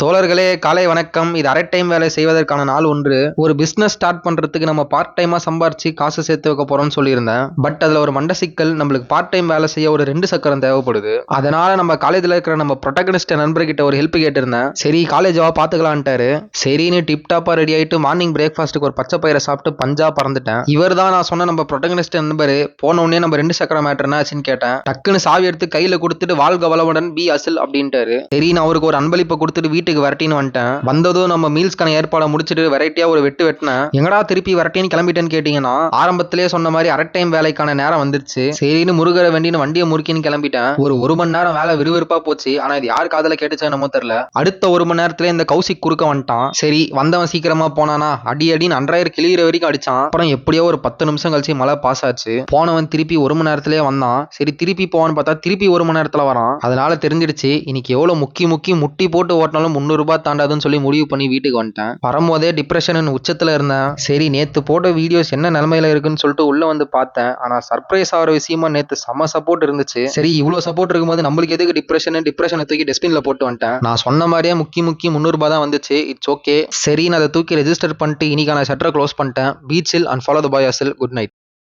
தோழர்களே காலை வணக்கம். இது அரை டைம் வேலை செய்வதற்கான நாள் ஒன்று. ஒரு பிசினஸ் ஸ்டார்ட் பண்றதுக்கு நம்ம பார்ட் டைமா சம்பாரிச்சு காசு சேர்த்து வைக்க போறோம்னு சொல்லியிருந்தேன். பட் அதுல ஒரு மண்ட சிக்கல். நம்மளுக்கு பார்ட் டைம் வேலை செய்ய ஒரு 2 சக்கரம் தேவைப்படுது. அதனால நம்ம காலேஜ்ல இருக்கிற நம்ம ப்ரொட்டகனிஸ்ட் நண்பர்கிட்ட ஒரு ஹெல்ப் கேட்டிருந்தேன். சரி காலேஜ் வா பாத்துக்கலான்ட்டாரு. சரின்னு டிப் டாப்பா ரெடி ஆயிட்டு மார்னிங் பிரேக்ஃபாஸ்ட்டுக்கு ஒரு பச்சை பயிரை சாப்பிட்டு பஞ்சா பறந்துட்டேன். இவர் தான் நான் சொன்ன நம்ம ப்ரொட்டகனிஸ்ட் நண்பர். போன உடனே நம்ம 2 சக்கரம் மேட்டர் என்னாச்சுன்னு கேட்டேன். டக்குன்னு சாவி எடுத்து கையில கொடுத்துட்டு வாழ்க வளமுடன் பி அசில் அப்படின்ட்டாரு. சரி நான் அவருக்கு ஒரு அன்பளிப்பை கொடுத்துட்டு வீட்டுக்கு வரட்டின்னு வந்துட்டேன். வந்ததும் நம்ம மீல்ஸ்க்கான ஏற்பாடை முடிச்சுட்டு வெரைட்டியா ஒரு வெட்டினேன். எங்கடா திருப்பி வரட்டின்னு கிளம்பிட்டேன்னு கேட்டீங்கன்னா, ஆரம்பத்திலேயே சொன்ன மாதிரி அரை டைம் வேலைக்கான நேரம் வந்துருச்சு. சரின்னு முருகரை வேண்டின்னு வண்டியை முறுக்கின்னு கிளம்பிட்டேன். ஒரு மணி நேரம் வேலை விறுவிறுப்பா போச்சு. ஆனா இது யார் காதல கேட்டுச்சா என்னமோ தெரியல. அடுத்த 1 மணி நேரத்துல இந்த கௌசிக் குறுக்க வந்துட்டான். சரி வந்தவன் சீக்கிரமா போனானா, அடின்னு 2000 கிளிகிற வரைக்கும் அடிச்சான். அப்புறம் எப்படியோ ஒரு 10 நிமிஷம் கழிச்சு மழை பாஸ் ஆச்சு. போனவன் திருப்பி 1 மணி நேரத்திலேயே வந்தான். சரி திருப்பி போவான்னு பார்த்தா திருப்பி 1 மணி நேரத்துல வரான். அதனால தெரிஞ்சிடுச்சு இன்னைக்கு எவ்வளவு முட்டி போட்டு ஓட்டினாலும் 300 ரூபாய் தாண்டாதுன்னு சொல்லி முடிவு பண்ணி வீட்டுக்கு வந்துட்டேன். வரும்போதே டிப்ரெஷன் உச்சத்துல இருந்தேன். சரி நேத்து போட்ட வீடியோஸ் என்ன நிலைமையில இருக்குன்னு சொல்லிட்டு உள்ள வந்து பார்த்தேன். ஆனா சர்ப்ரைஸ் ஆகிற விஷயமா நேத்து செம சப்போர்ட் இருந்துச்சு. சரி இவ்வளவு சப்போர்ட் இருக்கும்போது நம்மளுக்கு எதுக்கு டிப்ரெஷனை தூக்கி டஸ்ட்பின்ல போட்டு வந்துட்டேன். நான் சொன்ன மாதிரியே முக்கி 300 ரூபாய் தான் வந்துச்சு. It's okay. சரி நான் அதை தூக்கி ரெஜிஸ்டர் பண்ணிட்டு இன்னைக்கான ஷட்டரை க்ளோஸ் பண்ணிட்டேன். Beach chill and follow the boy அசில். Good night.